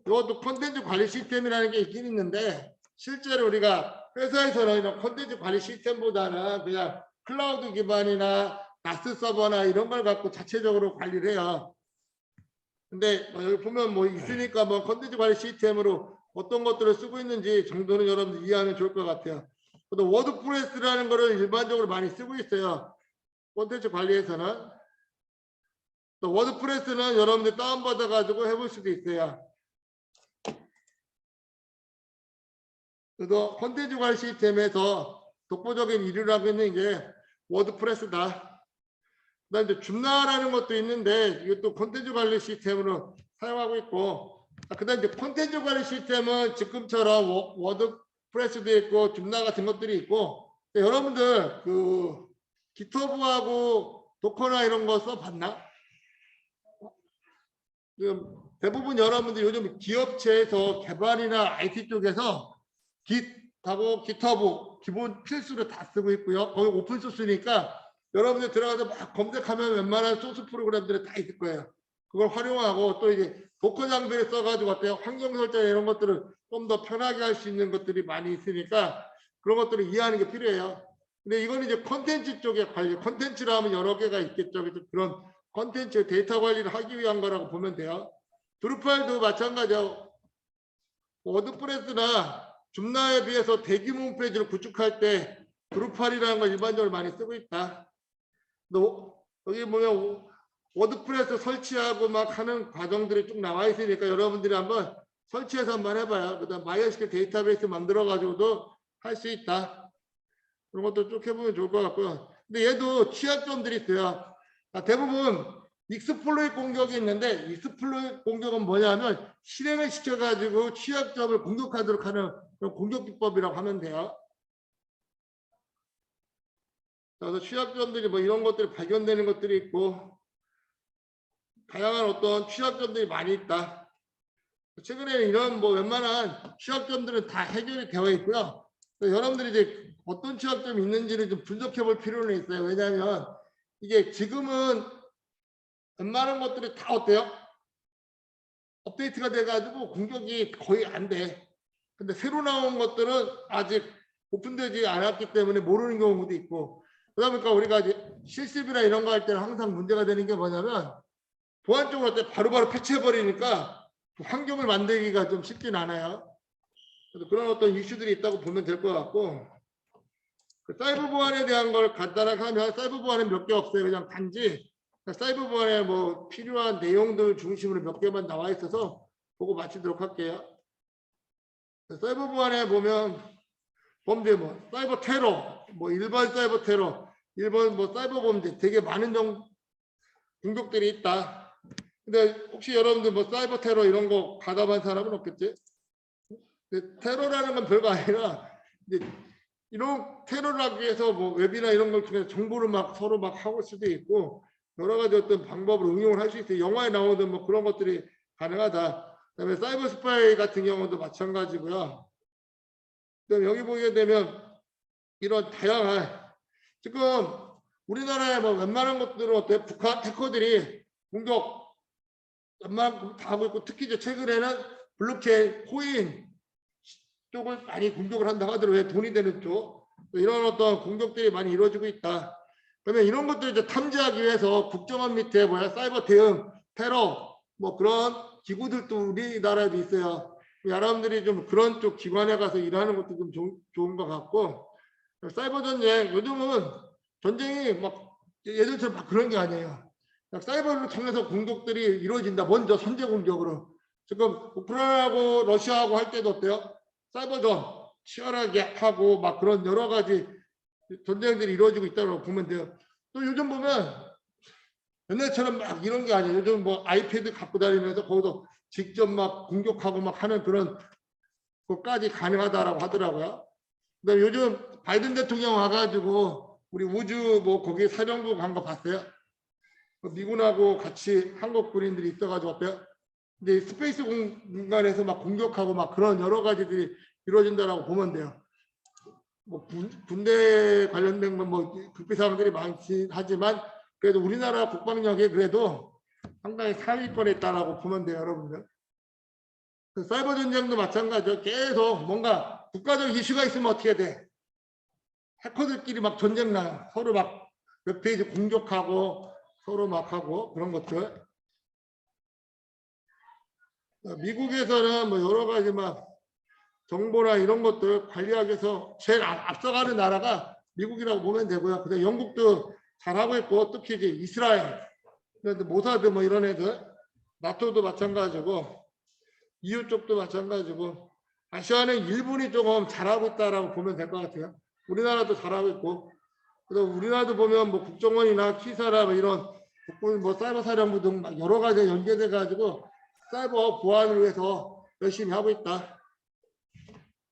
이것도 컨텐츠 관리 시스템이라는 게 있긴 있는데 실제로 우리가 회사에서는 이런 컨텐츠 관리 시스템보다는 그냥 클라우드 기반이나 나스 서버나 이런 걸 갖고 자체적으로 관리를 해요. 근데 여기 보면 뭐 있으니까 뭐 컨텐츠 관리 시스템으로 어떤 것들을 쓰고 있는지 정도는 여러분들 이해하면 좋을 것 같아요. 또 워드프레스라는 거를 일반적으로 많이 쓰고 있어요. 컨텐츠 관리에서는. 또 워드프레스는 여러분들 다운받아 가지고 해볼 수도 있어요. 그래서 컨텐츠 관리 시스템에서 독보적인 1위를 하고 있는 게 워드프레스다. 그다음에 이제 줌나라는 것도 있는데 이것도 콘텐츠 관리 시스템으로 사용하고 있고, 그다음에 이제 콘텐츠 관리 시스템은 지금처럼 워드프레스도 있고 줌나 같은 것들이 있고, 여러분들 그 기터브하고 도커나 이런 거 써봤나? 지금 대부분 여러분들 요즘 기업체에서 개발이나 IT 쪽에서 깃하고 기터브 기본 필수로 다 쓰고 있고요. 거기 오픈소스니까 여러분들 들어가서 막 검색하면 웬만한 소스 프로그램들이 다 있을 거예요. 그걸 활용하고 또 이제 도커 장비를 써가지고 어때요? 환경 설정 이런 것들을 좀 더 편하게 할 수 있는 것들이 많이 있으니까 그런 것들을 이해하는 게 필요해요. 근데 이건 이제 컨텐츠 쪽에 관리, 컨텐츠라 하면 여러 개가 있겠죠. 그런 컨텐츠 데이터 관리를 하기 위한 거라고 보면 돼요. 드루팔도 마찬가지고 워드프레스나 줌나에 비해서 대규모 홈페이지를 구축할 때 드루팔이라는 걸 일반적으로 많이 쓰고 있다. 여기 보면 워드프레스 설치하고 막 하는 과정들이 쭉 나와 있으니까 여러분들이 한번 설치해서 한번 해봐요. 그다음 마이어스큐엘 데이터베이스 만들어 가지고도 할 수 있다. 그런 것도 쭉 해보면 좋을 것 같고요. 근데 얘도 취약점들이 있어요. 대부분 익스플로잇 공격이 있는데 익스플로잇 공격은 뭐냐면 실행을 시켜가지고 취약점을 공격하도록 하는 그런 공격 기법이라고 하면 돼요. 그래서 취약점들이 뭐 이런 것들이 발견되는 것들이 있고 다양한 어떤 취약점들이 많이 있다. 최근에는 이런 뭐 웬만한 취약점들은 다 해결이 되어 있고요. 여러분들이 이제 어떤 취약점이 있는지를 좀 분석해 볼 필요는 있어요. 왜냐하면 이게 지금은 웬만한 것들이 다 어때요? 업데이트가 돼가지고 공격이 거의 안 돼. 근데 새로 나온 것들은 아직 오픈되지 않았기 때문에 모르는 경우도 있고, 그러다 보니까 우리가 이제 실습이나 이런 거 할 때는 항상 문제가 되는 게 뭐냐면 보안 쪽으로 할 때 바로바로 패치해버리니까 환경을 만들기가 좀 쉽진 않아요. 그래서 그런 어떤 이슈들이 있다고 보면 될 것 같고, 그 사이버 보안에 대한 걸 간단하게 하면 사이버 보안은 몇 개 없어요. 그냥 단지 사이버 보안에 뭐 필요한 내용들 중심으로 몇 개만 나와 있어서 보고 마치도록 할게요. 사이버 보안에 보면 범죄 뭐 사이버 테러, 뭐 일반 사이버 테러, 일반 뭐 사이버 범죄 되게 많은 공격들이 있다. 근데 혹시 여러분들 뭐 사이버 테러 이런 거 가담한 사람은 없겠지? 테러라는 건 별거 아니라 이제 이런 테러를 하기 위해서 뭐 웹이나 이런 걸 통해서 정보를 막 서로 막 하고 수도 있고 여러 가지 어떤 방법으로 응용을 할 수 있어요. 영화에 나오는 뭐 그런 것들이 가능하다. 그다음에 사이버 스파이 같은 경우도 마찬가지고요. 그다음 여기 보게 되면 이런 다양한 지금 우리나라에 뭐 웬만한 것들은 어때 북한 해커들이 공격 웬만한 다 하고 있고 특히 이제 최근에는 블록체인, 코인 쪽을 많이 공격을 한다고 하더라고요. 돈이 되는 쪽. 이런 어떤 공격들이 많이 이루어지고 있다. 그러면 이런 것들 이제 탐지하기 위해서 국정원 밑에 뭐야 사이버 대응, 테러 뭐 그런 기구들도 우리나라에도 있어요. 여러분들이 좀 그런 쪽 기관에 가서 일하는 것도 좀 좋은 것 같고 사이버 전쟁 요즘은 전쟁이 막 예전처럼 막 그런 게 아니에요. 사이버를 통해서 공격들이 이루어진다. 먼저 선제 공격으로. 지금 우크라이나하고 러시아하고 할 때도 어때요? 사이버전 치열하게 하고 막 그런 여러 가지 전쟁들이 이루어지고 있다고 보면 돼요. 또 요즘 보면 옛날처럼 막 이런 게 아니에요. 요즘 뭐 아이패드 갖고 다니면서 거기서 직접 막 공격하고 막 하는 그런 것까지 가능하다라고 하더라고요. 그다음에 요즘 바이든 대통령 와가지고 우리 우주 뭐 거기 사령부 간 거 봤어요? 미군하고 같이 한국 군인들이 있어가지고 어때요? 근데 스페이스 공간에서 막 공격하고 막 그런 여러 가지들이 이루어진다라고 보면 돼요. 뭐 군대 관련된 건 뭐 극비 사항들이 많긴 하지만 그래도 우리나라 국방력이 그래도 상당히 상위권에 있다라고 보면 돼요, 여러분들. 사이버 전쟁도 마찬가지죠. 계속 뭔가 국가적 이슈가 있으면 어떻게 돼? 해커들끼리 막 전쟁 나요. 서로 막 웹페이지 공격하고 서로 막 하고 그런 것들. 미국에서는 뭐 여러 가지 막 정보나 이런 것들 관리하기 위해서 제일 앞서가는 나라가 미국이라고 보면 되고요. 근데 영국도 잘하고 있고 특히 이제 이스라엘, 모사드 뭐 이런 애들, 나토도 마찬가지고 EU 쪽도 마찬가지고 아시아는 일본이 조금 잘하고 있다라고 보면 될 것 같아요. 우리나라도 잘하고 있고 그래서 우리나라도 보면 뭐 국정원이나 키사라 뭐 이런 국군 뭐 사이버 사령부 등 여러 가지 연계돼 가지고 사이버 보안을 위해서 열심히 하고 있다.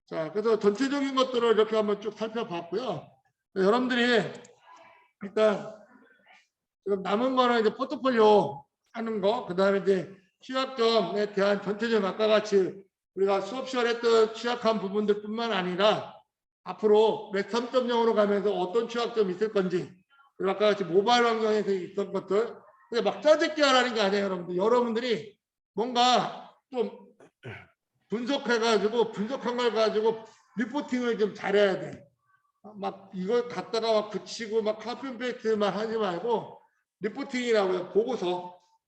자, 그래서 전체적인 것들을 이렇게 한번 쭉 살펴봤고요. 여러분들이 일단 지금 남은 거는 이제 포트폴리오 하는 거, 그 다음에 이제 취약점에 대한 전체적인 아까 같이 우리가 수업 시간에 했던 취약한 부분들뿐만 아니라 앞으로 웹 3.0으로 가면서 어떤 취약점이 있을 건지 그리고 아까 같이 모바일 환경에서 있던 것들 근데 막 짜집기 하라는 게 아니에요, 여러분들. 여러분들이 뭔가 좀 분석해가지고 분석한 걸 가지고 리포팅을 좀 잘해야 돼. 막 이걸 갖다가 막 붙이고 막 카피 페이스트만 하지 말고 리포팅이라고요.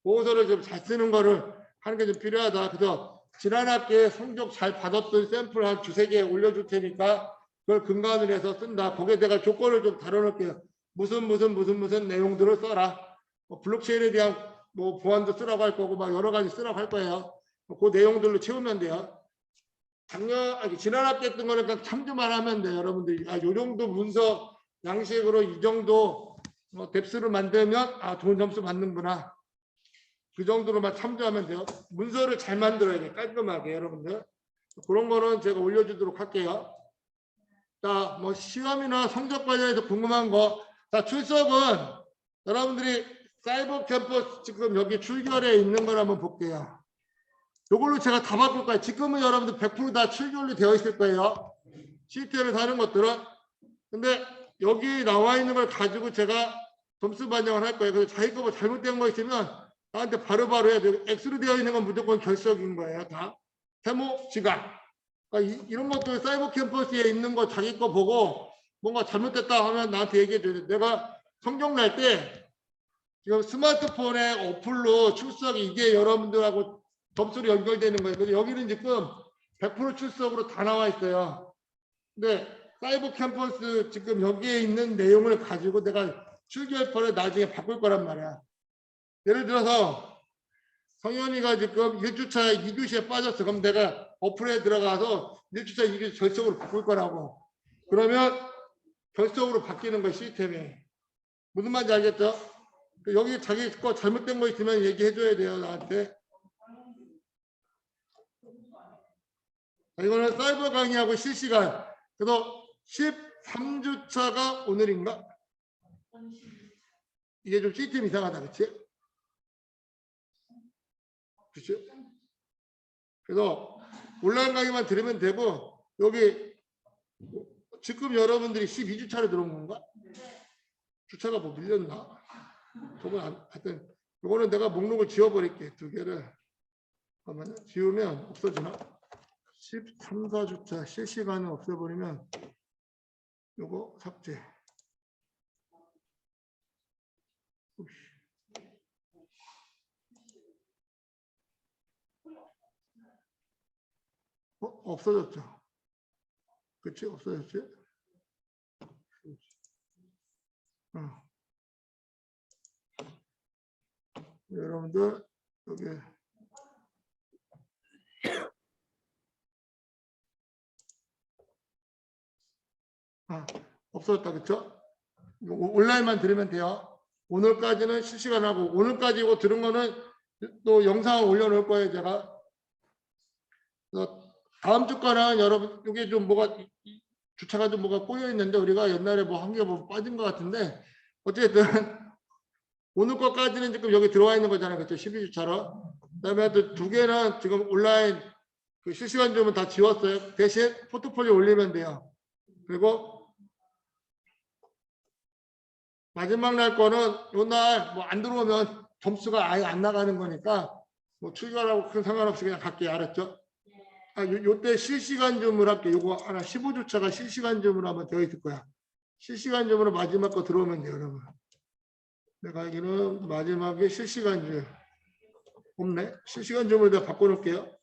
보고서를 좀 잘 쓰는 거를 하는 게 좀 필요하다. 그래서 지난 학기에 성적 잘 받았던 샘플 한 두세 개 올려줄 테니까 그걸 근간으로 해서 쓴다. 거기에 내가 조건을 좀 다뤄놓을게요. 무슨 내용들을 써라. 뭐 블록체인에 대한 뭐 보안도 쓰라고 할 거고 막 여러 가지 쓰라고 할 거예요. 그 내용들로 채우면 돼요. 지난 학기 했던 거는 그냥 참조만 하면 돼요, 여러분들. 요 정도 문서 양식으로 이 정도 뎁스를 만들면 좋은 점수 받는구나. 그 정도로만 참조하면 돼요. 문서를 잘 만들어야 돼, 깔끔하게, 여러분들. 그런 거는 제가 올려주도록 할게요. 자, 뭐 시험이나 성적 관련해서 궁금한 거. 자, 출석은 여러분들이 사이버 캠퍼스 지금 여기 출결에 있는 걸 한번 볼게요. 이걸로 제가 다 바꿀 거예요. 지금은 여러분들 100%다 출결로 되어 있을 거예요. 시스템에서 하는 것들은. 근데 여기 나와 있는 걸 가지고 제가 점수 반영을 할 거예요. 그래서 자기 거 뭐 잘못된 거 있으면 나한테 바로바로 해야 돼요. X로 되어 있는 건 무조건 결석인 거예요. 다. 세모, 지각. 그러니까 이런 것들 사이버 캠퍼스에 있는 거 자기 거 보고 뭔가 잘못됐다 하면 나한테 얘기해 줘야 돼. 내가 성적 날 때 지금 스마트폰에 어플로 출석이 이게 여러분들하고 점수로 연결되는 거예요. 그래서 여기는 지금 100% 출석으로 다 나와 있어요. 근데 사이버 캠퍼스 지금 여기에 있는 내용을 가지고 내가 출결표를 나중에 바꿀 거란 말이야. 예를 들어서 성현이가 지금 1주차 2교시에 빠졌어. 그럼 내가 어플에 들어가서 1주차 2교시 결석으로 바꿀 거라고. 그러면 결석으로 바뀌는 거야, 시스템이. 무슨 말인지 알겠죠? 여기 자기 거 잘못된 거 있으면 얘기해 줘야 돼요, 나한테. 이거는 사이버 강의하고 실시간. 그래서 13주차가 오늘인가? 이게 좀 시스템 이상하다, 그치? 그치? 그래서 온라인 강의만 들으면 되고, 여기 지금 여러분들이 12주차로 들어온 건가? 주차가 뭐 밀렸나? 저건 하여튼, 이거는 내가 목록을 지워버릴게, 두 개를. 잠깐만, 지우면 없어지나? 13, 4주차 실시간을 없애버리면 요거 삭제. 없어졌죠. 그치? 없어졌지? 여러분들 여기 없어졌다. 그쵸? 온라인만 들으면 돼요. 오늘까지는 실시간하고 오늘까지고 들은 거는 또 영상을 올려놓을 거예요. 제가 다음 주 거는 여러분 여기 좀 뭐가 주차가 좀 뭐가 꼬여 있는데 우리가 옛날에 뭐 한 개 뭐 빠진 것 같은데 어쨌든 오늘 것까지는 지금 여기 들어와 있는 거잖아요. 그렇죠? 12주차로. 그다음에 또 두 개는 지금 온라인 그 실시간 점은 다 지웠어요. 대신 포트폴리오 올리면 돼요. 그리고 마지막 날 거는 요날 뭐 안 들어오면 점수가 아예 안 나가는 거니까 뭐 출결하고 큰 상관없이 그냥 갈게요. 알았죠? 요때 실시간 점을 할게요. 요거 하나 15주차가 실시간 점으로 한번 되어 있을 거야. 실시간 점으로 마지막 거 들어오면 돼요, 여러분. 내가 알기로는 마지막에 실시간 점 없네. 실시간 점으로 내가 바꿔놓을게요.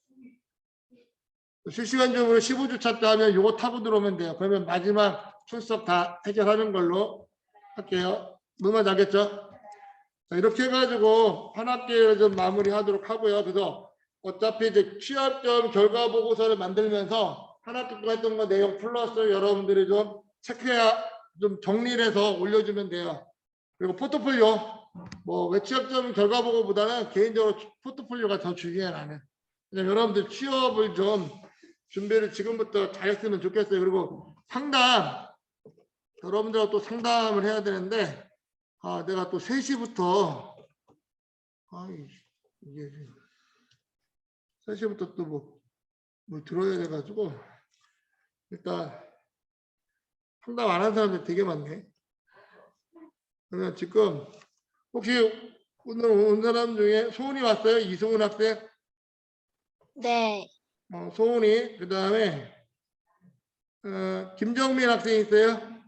실시간 점으로 15주차 때 하면 요거 타고 들어오면 돼요. 그러면 마지막 출석 다 해결하는 걸로 할게요. 무슨 말인지 알겠죠? 자, 이렇게 해가지고 한 학기를 좀 마무리하도록 하고요. 그래서 어차피 이제 취합점 결과 보고서를 만들면서 한 학기 동안 했던 거 내용 플러스 여러분들이 좀 체크해야 좀 정리를 해서 올려주면 돼요. 그리고 포트폴리오 뭐 외취업점 결과 보고보다는 개인적으로 포트폴리오가 더 중요해 나는. 여러분들 취업을 좀 준비를 지금부터 잘했으면 좋겠어요. 그리고 상담 여러분들하고 또 상담을 해야 되는데 내가 또 3시부터 이게 3시부터 또 뭐 들어야 돼가지고 일단 상담 안 한 사람들 되게 많네. 그러면 지금 혹시 오늘 온 사람 중에 소은이 왔어요? 이소은 학생? 네. 소은이 그 다음에 김정민 학생 있어요?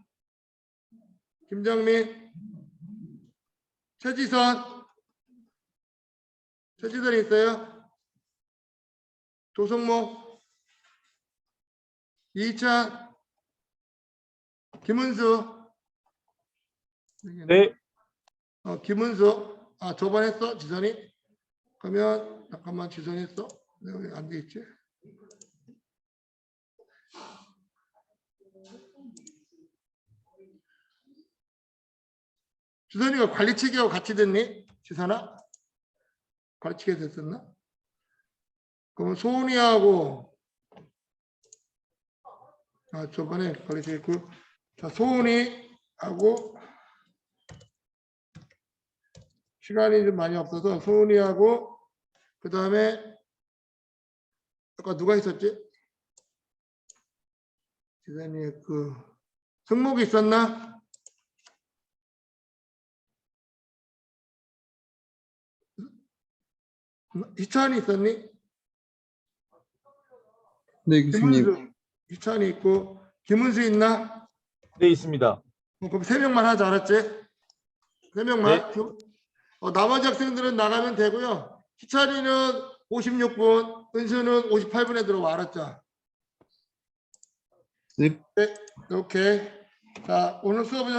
김정민, 최지선 있어요? 조성모, 이희찬, 김은수. 네. 김은수. 저번 했어? 지선이? 그러면 잠깐만 지선이 했어? 왜 안 돼 있지? 지선이가 관리체계하고 같이 됐니? 지선아? 관리체계 됐었나? 그러면 소은이하고 저번에 관리체계 자 소은이하고 시간이 좀 많이 없어서 소은이하고 그 다음에 아까 누가 있었지? 지선이 승목이 있었나? 희찬이 있었니? 네, 교수님. 희찬이 있고 김은수 있나? 네, 있습니다. 그럼 3명만 하자. 알았지? 3명만. 나머지 학생들은 나가면 되고요. 희찬이는 56분, 은수는 58분에 들어와. 알았죠? 네. 네. 오케이. 자, 오늘 수업은